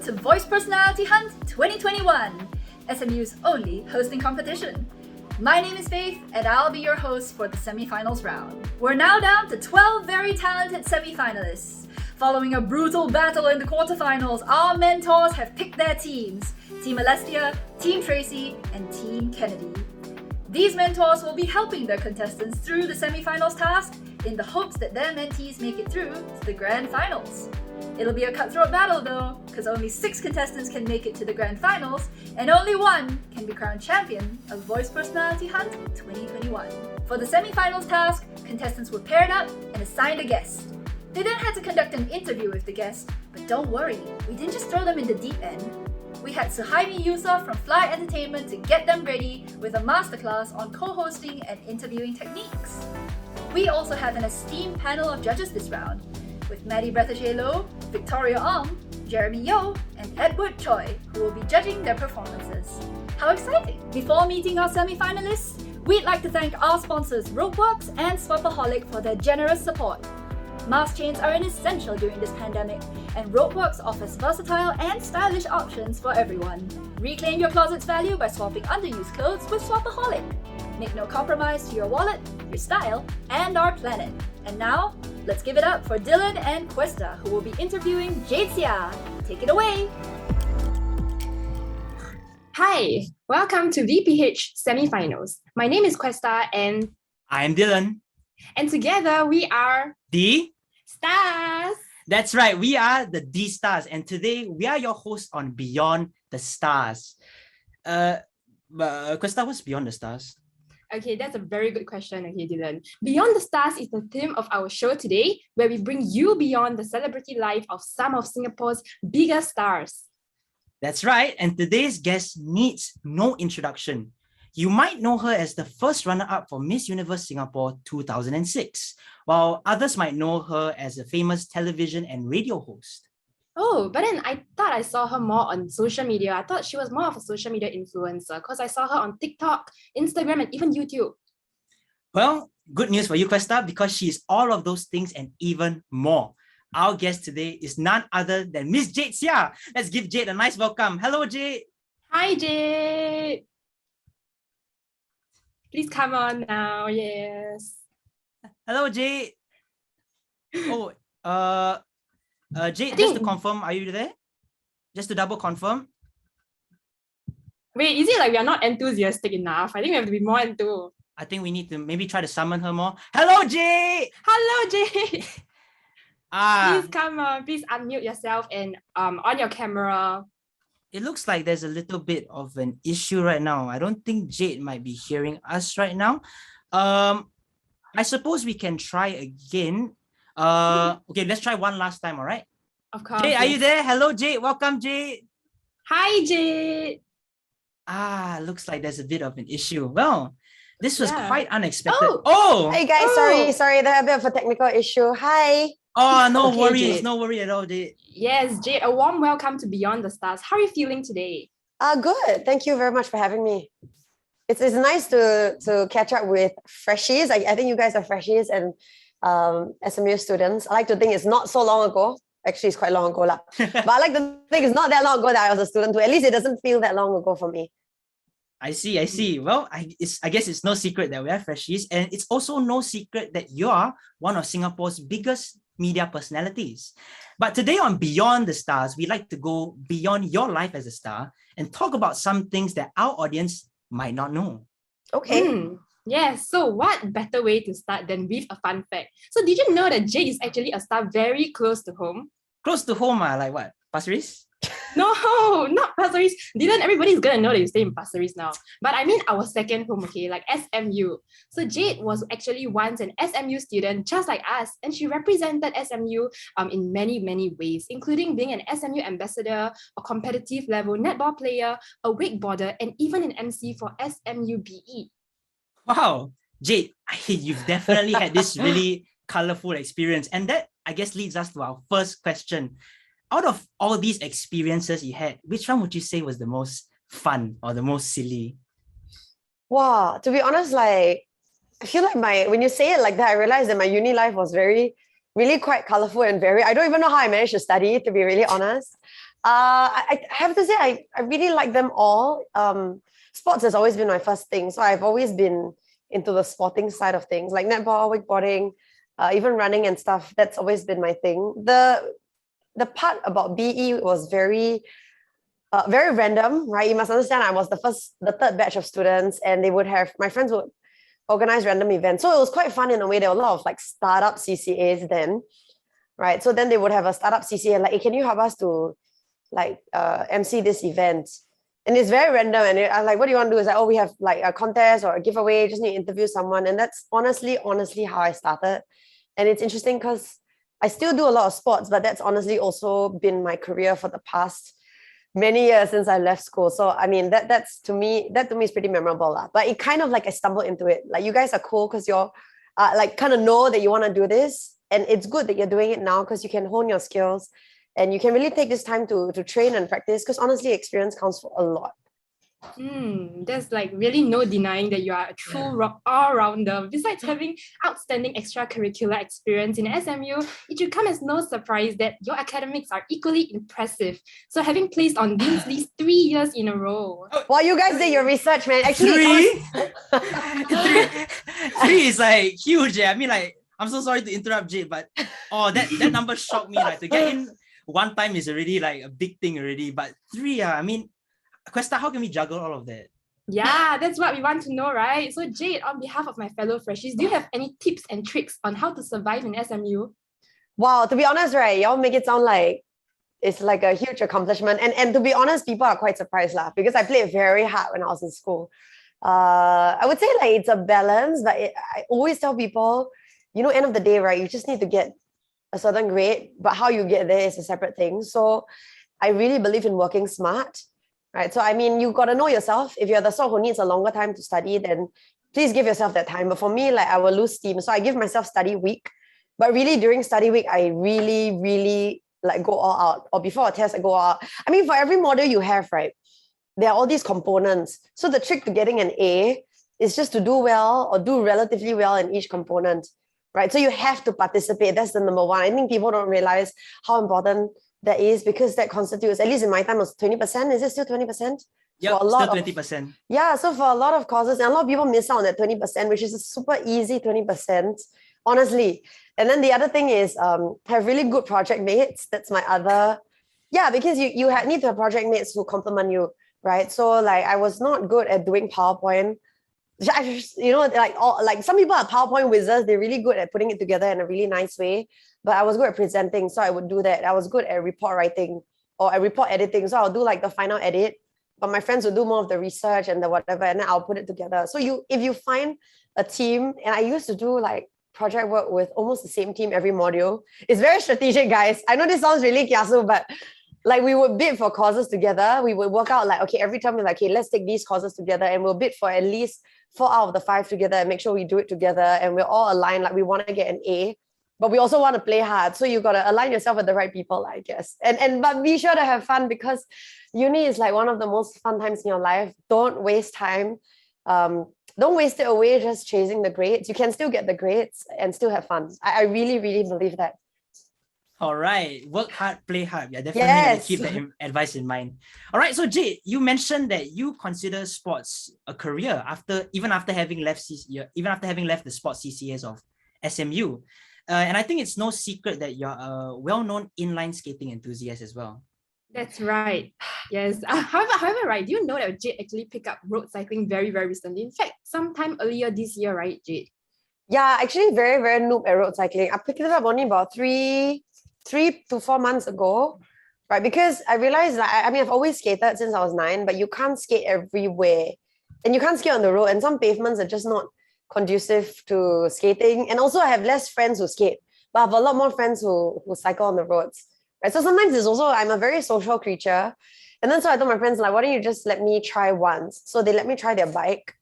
to Voice Personality Hunt 2021, SMU's only hosting competition. My name is Faith, and I'll be your host for the semifinals round. We're now down to 12 very talented semifinalists. Following a brutal battle in the quarterfinals, our mentors have picked their teams: Team Alastair, Team Tracy, and Team Kennede. These mentors will be helping their contestants through the semifinals task in the hopes that their mentees make it through to the grand finals. It'll be a cutthroat battle though, because only 6 contestants can make it to the grand finals, and only one can be crowned champion of Voice Personality Hunt 2021. For the semifinals task, contestants were paired up and assigned a guest. They then had to conduct an interview with the guest, but don't worry, we didn't just throw them in the deep end. We had Suhaimi Yusof from Fly Entertainment to get them ready with a masterclass on co-hosting and interviewing techniques. We also have an esteemed panel of judges this round, with Maddie Brettachet-Low, Victoria Ong, Jeremy Yo, and Edward Choi, who will be judging their performances. How exciting! Before meeting our semi-finalists, we'd like to thank our sponsors Ropeworks and Swapaholic for their generous support. Mask chains are an essential during this pandemic, and Ropeworks offers versatile and stylish options for everyone. Reclaim your closet's value by swapping underused clothes with Swapaholic. Make no compromise to your wallet, your style, and our planet. And now, let's give it up for Dylan and Questa, who will be interviewing Jade Seah. Take it away! Hi, welcome to VPH Semifinals. My name is Questa and I'm Dylan. And together we are The Stars. That's right, we are the D Stars, and today we are your hosts on Beyond the Stars. Questa, what's Beyond the Stars? Okay, that's a very good question, okay, Dylan. Beyond the Stars is the theme of our show today, where we bring you beyond the celebrity life of some of Singapore's biggest stars. That's right, and today's guest needs no introduction. You might know her as the first runner-up for Miss Universe Singapore 2006, while others might know her as a famous television and radio host. Oh, but then I thought I saw her more on social media. I thought she was more of a social media influencer because I saw her on TikTok, Instagram, and even YouTube. Well, good news for you, Questa, because she is all of those things and even more. Our guest today is none other than Miss Jade Seah. Let's give Jade a nice welcome. Hello, Jade. Hi, Jade. Please come on now, yes. Hello, Jade. Oh, Jade, just to confirm, are you there? Just to double confirm. Wait, is it like we are not enthusiastic enough? I think we have to be more into. I think we need to maybe try to summon her more. Hello, Jade. Hello, Jade. Please come on. Please unmute yourself and on your camera. It looks like there's a little bit of an issue right now. I don't think Jade might be hearing us right now. I suppose we can try again. Okay, let's try one last time, all right? Of course. Jade, are you there? Hello, Jade. Welcome, Jade. Hi, Jade. Looks like there's a bit of an issue. Well, this was quite unexpected. Oh! Hey guys, sorry, there a bit of a technical issue. Hi. Oh, no Okay, worries. Jade. No worry at all, Jade. Yes, Jade, a warm welcome to Beyond the Stars. How are you feeling today? Good. Thank you very much for having me. It's nice to catch up with freshies. I think you guys are freshies and SMU students. I like to think it's not so long ago. Actually, it's quite long ago. But I like to think it's not that long ago that I was a student too. At least it doesn't feel that long ago for me. I see. Well, I guess it's no secret that we are freshies, and it's also no secret that you are one of Singapore's biggest media personalities. But today on Beyond the Stars, we like to go beyond your life as a star and talk about some things that our audience might not know. Okay. Yes, so what better way to start than with a fun fact? So did you know that Jade is actually a star very close to home? Close to home, like what? Pasir Ris? No, not Pasir Ris. Dylan, everybody's gonna know that you stay in Pasir Ris now. But I mean our second home, okay, like SMU. So Jade was actually once an SMU student just like us, and she represented SMU in many, many ways, including being an SMU ambassador, a competitive level netball player, a wakeboarder, and even an MC for SMUBE. Wow, Jade, you've definitely had this really colorful experience. And that, I guess, leads us to our first question. Out of all these experiences you had, which one would you say was the most fun or the most silly? Wow, to be honest, I feel like when you say it like that, I realized that my uni life was really quite colorful and I don't even know how I managed to study, to be really honest. I have to say, I really like them all. Sports has always been my first thing. So I've always been into the sporting side of things, like netball, wakeboarding, even running and stuff. That's always been my thing. The part about BE was very random, right? You must understand, I was the third batch of students, and my friends would organize random events. So it was quite fun in a way. There were a lot of like startup CCAs then, right? So then they would have a startup CCA, like, hey, can you help us to like MC this event? And it's very random. And I'm like, what do you want to do? It's like, oh, we have like a contest or a giveaway, just need to interview someone. And that's honestly how I started. And it's interesting because I still do a lot of sports, but that's honestly also been my career for the past many years since I left school. So I mean, that to me is pretty memorable. But it kind of like I stumbled into it. Like, you guys are cool because you're like kind of know that you want to do this. And it's good that you're doing it now because you can hone your skills and you can really take this time to train and practice, because honestly, experience counts for a lot. There's like really no denying that you are a true all-rounder. Besides having outstanding extracurricular experience in SMU, it should come as no surprise that your academics are equally impressive. So having placed on Dean's List 3 years in a row. Well, you guys did your research, man. Actually, three is like huge. I mean, like, I'm so sorry to interrupt, Jade, but that number shocked me. Like, to get in one time is already like a big thing already, but 3, I mean, Questa, how can we juggle all of that? Yeah, that's what we want to know, right? So Jade, on behalf of my fellow freshies, do you have any tips and tricks on how to survive in SMU? Wow, to be honest, right, y'all make it sound like it's like a huge accomplishment. And to be honest, people are quite surprised because I played very hard when I was in school. I would say like it's a balance, but I always tell people, end of the day, right, you just need to get a certain grade, but how you get there is a separate thing. So I really believe in working smart. Right. So, I mean, you got to know yourself. If you're the sort who needs a longer time to study, then please give yourself that time. But for me, like, I will lose steam. So I give myself study week. But really, during study week, I really, really like go all out. Or before a test, I go all out. I mean, for every module you have, right, there are all these components. So the trick to getting an A is just to do well or do relatively well in each component. Right. So you have to participate. That's the number one. I think people don't realize how important that is, because that constitutes, at least in my time, was 20%. Is it still 20%? Yeah, still 20%. Yeah, so for a lot of courses, and a lot of people miss out on that 20%, which is a super easy 20%, honestly. And then the other thing is have really good project mates. That's my other, because you need to have project mates who complement you, right? So like, I was not good at doing PowerPoint. Like some people are PowerPoint wizards. They're really good at putting it together in a really nice way. But I was good at presenting, so I would do that. I was good at report writing or at report editing, so I'll do like the final edit. But my friends will do more of the research and the whatever, and then I'll put it together. So if you find a team, and I used to do like project work with almost the same team every module. It's very strategic, guys. I know this sounds really kiasu, but like we would bid for courses together. We would work out like, okay, every time we're like, okay, let's take these courses together, and we'll bid for at least 4 out of the 5 together and make sure we do it together. And we're all aligned, like we want to get an A, but we also want to play hard. So you got to align yourself with the right people, I guess. But be sure to have fun, because uni is like one of the most fun times in your life. Don't waste time. Don't waste it away just chasing the grades. You can still get the grades and still have fun. I really, really believe that. All right. Work hard, play hard. Yeah, definitely gonna keep that advice in mind. All right. So Jade, you mentioned that you consider sports a career even after having left the sports CCAs of SMU. And I think it's no secret that you're a well-known inline skating enthusiast as well. That's right. Yes. However, right, do you know that Jade actually picked up road cycling very, very recently? In fact, sometime earlier this year, right, Jade? Yeah, actually very, very noob at road cycling. I picked it up only about 3 to 4 months ago, right? Because I realized that, I've always skated since I was 9, but you can't skate everywhere. And you can't skate on the road. And some pavements are just not conducive to skating. And also I have less friends who skate, but I have a lot more friends who cycle on the roads. Right? So sometimes it's also, I'm a very social creature. And then so I told my friends, like, why don't you just let me try once? So they let me try their bike.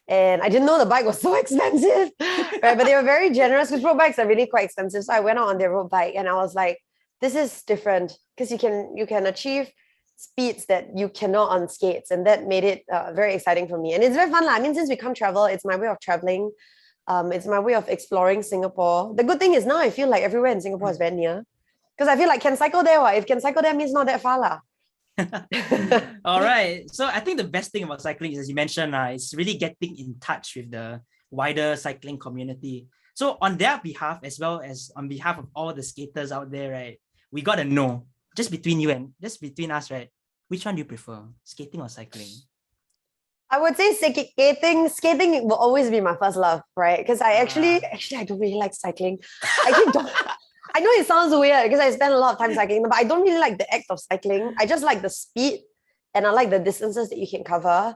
And I didn't know the bike was so expensive, right? But they were very generous, because road bikes are really quite expensive. So I went out on their road bike and I was like, this is different, because you can achieve speeds that you cannot on skates. And that made it very exciting for me. And it's very fun. I mean, since we can't travel, it's my way of traveling. It's my way of exploring Singapore. The good thing is now I feel like everywhere in Singapore is very near. Because I feel like can cycle there, what? If can cycle there means not that far lah. All right. So I think the best thing about cycling is, as you mentioned, it's really getting in touch with the wider cycling community. So on their behalf, as well as on behalf of all the skaters out there, right, we got to know, just between us, right, which one do you prefer, skating or cycling? I would say skating. Skating will always be my first love, right? Because I actually I don't really like cycling. I actually don't. I know it sounds weird because I spend a lot of time cycling, but I don't really like the act of cycling. I just like the speed and I like the distances that you can cover,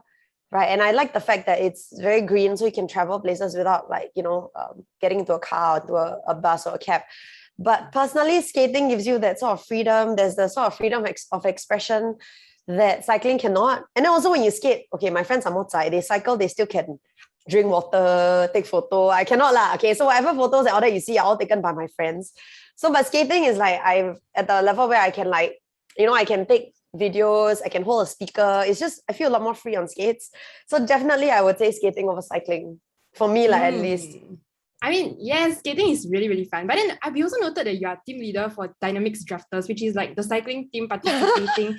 right? And I like the fact that it's very green, so you can travel places without getting into a car or into a bus or a cab. But personally, skating gives you that sort of freedom. There's the sort of freedom of expression that cycling cannot. And then also when you skate, okay, my friends are more outside, they cycle, they still can drink water, take photo. I cannot lah. Okay, so whatever photos and all that you see are all taken by my friends. So, but skating is like, I'm at the level where I can I can take videos, I can hold a speaker. It's just, I feel a lot more free on skates. So definitely I would say skating over cycling. For me, at least. I mean, yes, skating is really, really fun. But then we also noted that you are team leader for Dynamics Drafters, which is like the cycling team participating.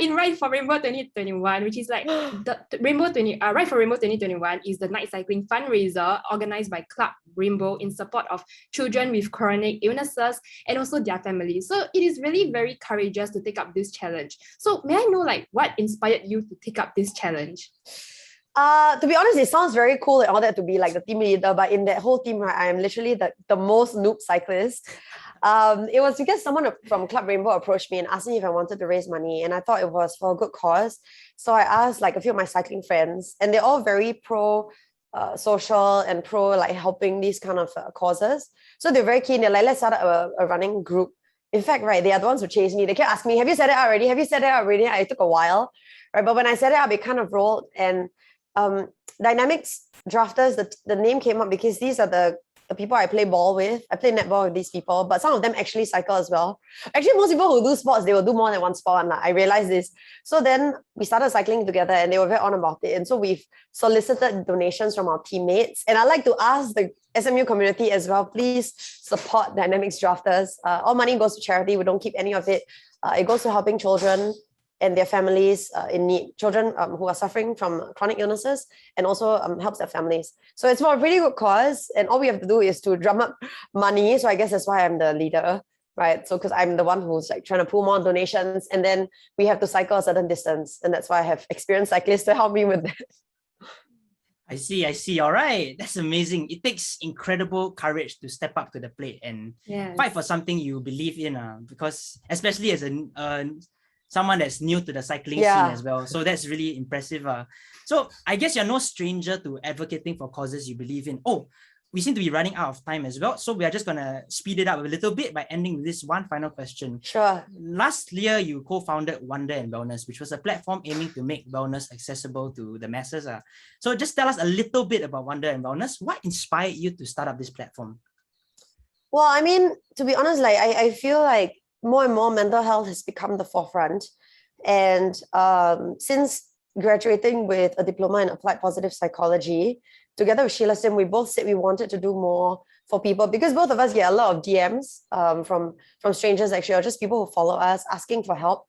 in Ride for Rainbow 2021, which is like the Ride for Rainbow 2021 is the night cycling fundraiser organized by Club Rainbow in support of children with chronic illnesses and also their families. So it is really very courageous to take up this challenge. So may I know what inspired you to take up this challenge? To be honest, it sounds very cool and all that to be like the team leader, but in that whole team, right, I am literally the most noob cyclist. It was because someone from Club Rainbow approached me and asked me if I wanted to raise money, and I thought it was for a good cause. So I asked a few of my cycling friends, and they're all very pro social and pro helping these kind of causes. So they're very keen. They're like, let's start up a running group. In fact, right, they are the ones who chased me. They kept asking me, have you set it up already? Have you set it up already? It took a while, right? But when I set it up, it kind of rolled. And Dynamics Drafters, the name came up because these are the people I play ball with. I play netball with these people, but some of them actually cycle as well. Actually, most people who do sports, they will do more than one sport. I realized this. So then we started cycling together and they were very on about it. And so we've solicited donations from our teammates. And I like to ask the SMU community as well, please support Dynamics Drafters. All money goes to charity. We don't keep any of it. It goes to helping children and their families in need, children who are suffering from chronic illnesses, and also helps their families. So it's for a pretty good cause, and all we have to do is to drum up money. So I guess that's why I'm the leader, right? So because I'm the one who's trying to pull more donations, and then we have to cycle a certain distance, and that's why I have experienced cyclists to help me with that. I see. All right. That's amazing. It takes incredible courage to step up to the plate and fight for something you believe in, because especially as someone that's new to the cycling scene as well. So that's really impressive. So I guess you're no stranger to advocating for causes you believe in. Oh, we seem to be running out of time as well. So we are just going to speed it up a little bit by ending with this one final question. Sure. Last year, you co-founded Wonder and Wellness, which was a platform aiming to make wellness accessible to the masses. So just tell us a little bit about Wonder and Wellness. What inspired you to start up this platform? Well, I mean, to be honest, I feel like more and more mental health has become the forefront. And since graduating with a diploma in applied positive psychology, together with Sheila Sim, we both said we wanted to do more for people, because both of us get a lot of DMs from strangers actually, or just people who follow us asking for help.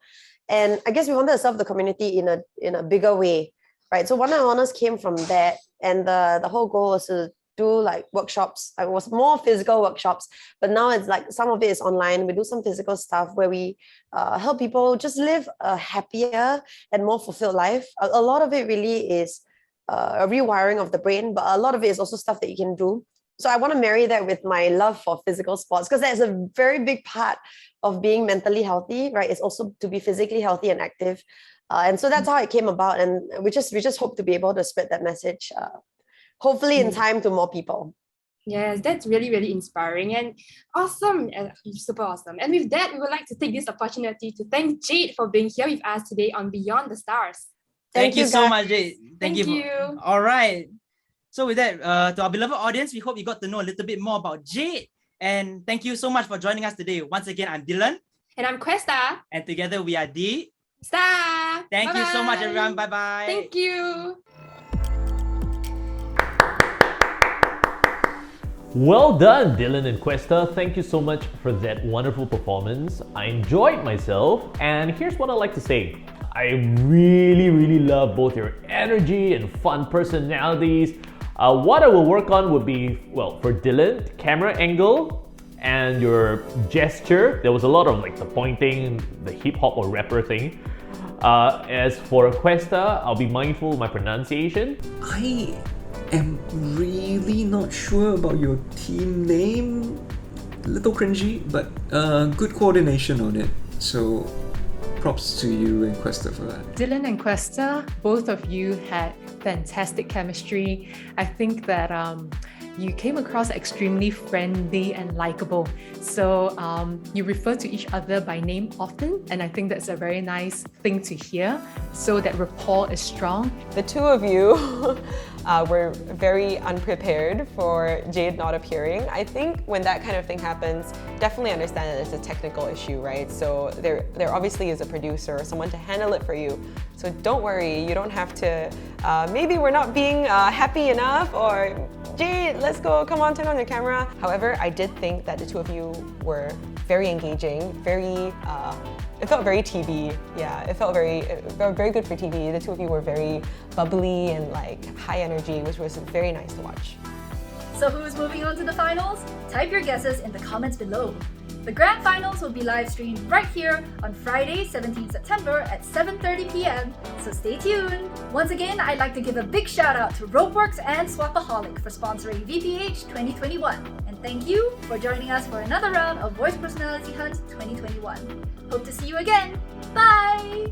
And I guess we wanted to serve the community in a bigger way, right? So Wonder and Wellness came from that. And the whole goal was to do workshops. It was more physical workshops, but now it's some of it is online. We do some physical stuff where we help people just live a happier and more fulfilled life. A lot of it really is a rewiring of the brain, but a lot of it is also stuff that you can do. So I want to marry that with my love for physical sports, because that's a very big part of being mentally healthy, right? It's also to be physically healthy and active. And so that's how it came about. And we just hope to be able to spread that message hopefully in time to more people. Yes, that's really, really inspiring and awesome, and super awesome. And with that, we would like to take this opportunity to thank Jade for being here with us today on Beyond the Stars. Thank you so much, Jade. Thank you. All right. So with that, to our beloved audience, we hope you got to know a little bit more about Jade. And thank you so much for joining us today. Once again, I'm Dylan. And I'm Questa. And together we are the Star. Thank you so much, everyone. Bye-bye. Thank you. Well done, Dylan and Questa. Thank you so much for that wonderful performance. I enjoyed myself, and here's what I like to say. I really love both your energy and fun personalities. What I will work on would be, well, for Dylan, camera angle and your gesture. There was a lot of like the pointing, the hip hop or rapper thing. As for Questa, I'll be mindful of my pronunciation. I am really not sure about your team name. Little cringy, but good coordination on it. So props to you and Questa for that. Dylan and Questa, both of you had fantastic chemistry. I think that you came across extremely friendly and likable. So you refer to each other by name often, and I think that's a very nice thing to hear, so that rapport is strong. The two of you were very unprepared for Jade not appearing. I think when that kind of thing happens, definitely understand that it's a technical issue, right? So there obviously is a producer or someone to handle it for you. So don't worry, you don't have to, maybe we're not being happy enough, or Jade, let's go, come on, turn on your camera. However, I did think that the two of you were very engaging, it felt very TV. Yeah, it felt very good for TV. The two of you were very bubbly and like high energy, which was very nice to watch. So who's moving on to the finals? Type your guesses in the comments below. The grand finals will be live streamed right here on Friday, 17 September at 7:30 p.m. So stay tuned. Once again, I'd like to give a big shout out to Ropeworks and Swapaholic for sponsoring VPH 2021. And thank you for joining us for another round of Voice Personality Hunt 2021. Hope to see you again. Bye!